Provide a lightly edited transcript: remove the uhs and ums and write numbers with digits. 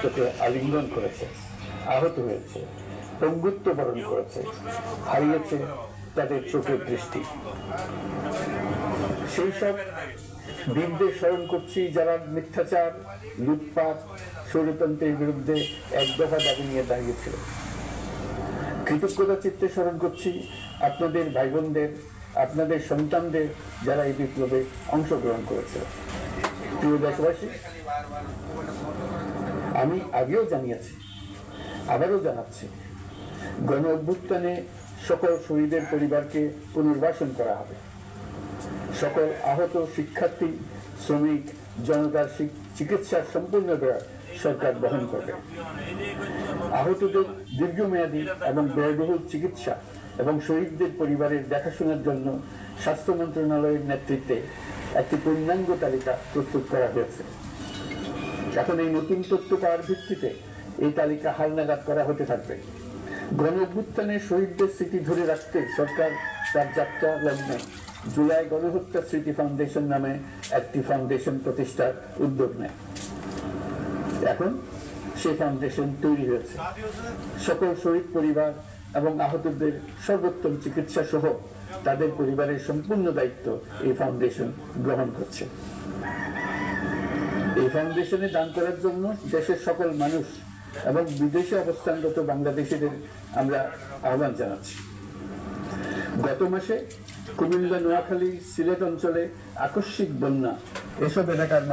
রক্তকে আলিঙ্গন করেছে, আহত হয়েছে, পঙ্গুত্ব বরণ করেছে, হারিয়েছে তাদের চোখের দৃষ্টি। সেই সব বীরদের স্মরণ করছি যারা মিথ্যাচার, লুটপাট, স্বৈরতন্ত্রের বিরুদ্ধে এক দফা দাবি নিয়ে দাঁড়িয়েছিল। কৃতজ্ঞতা চিত্তে স্মরণ করছি আপনাদের ভাই বোনদের, আপনাদের সন্তানদের যারা এই বিপ্লবে অংশগ্রহণ করেছিল। প্রিয় দেশবাসী, আমি আগেও জানিয়েছি, আবারও জানাচ্ছি, গণ অভ্যুত্থানে সকল শহীদের পরিবারকে পুনর্বাসন করা হবে। সকল আহত শিক্ষার্থী, শ্রমিক, জনতার চিকিৎসার সম্পূর্ণ ব্যয় সরকার বহন করবে। আহতদের দীর্ঘমেয়াদী এবং ব্যয়বহুল চিকিৎসা এবং শহীদদের পরিবারের দেখাশোনার জন্য স্বাস্থ্য মন্ত্রণালয়ের নেতৃত্বে একটি পূর্ণাঙ্গ তালিকা প্রস্তুত করা হয়েছে। এখন এই নতুন তথ্য পাওয়ার ভিত্তিতে এই তালিকা হালনাগাদ করা হতে থাকবে। গণ অভ্যুত্থানের শহীদদের স্মৃতি ধরে রাখতে সরকার তার যাত্রা লগ্নে জুলাই গণহত্যা স্মৃতি ফাউন্ডেশন নামে একটি ফাউন্ডেশন প্রতিষ্ঠার উদ্যোগ নেয়। এখন সেই ফাউন্ডেশন তৈরি হয়েছে। সকল শহীদ পরিবার এবং আহতদের সর্বোত্তম চিকিৎসা সহ তাদের পরিবারের সম্পূর্ণ দায়িত্ব এই ফাউন্ডেশন গ্রহণ করছে। এই ফাউন্ডেশনে দান করার জন্য দেশের সকল মানুষ এবং বিদেশে অবস্থানরত বাংলাদেশিদের আমরা আহ্বান জানাচ্ছি। গত মাসে কুমিল্লা, নোয়াখালী, সিলেট অঞ্চলে আকস্মিক বন্যা এসব এলাকার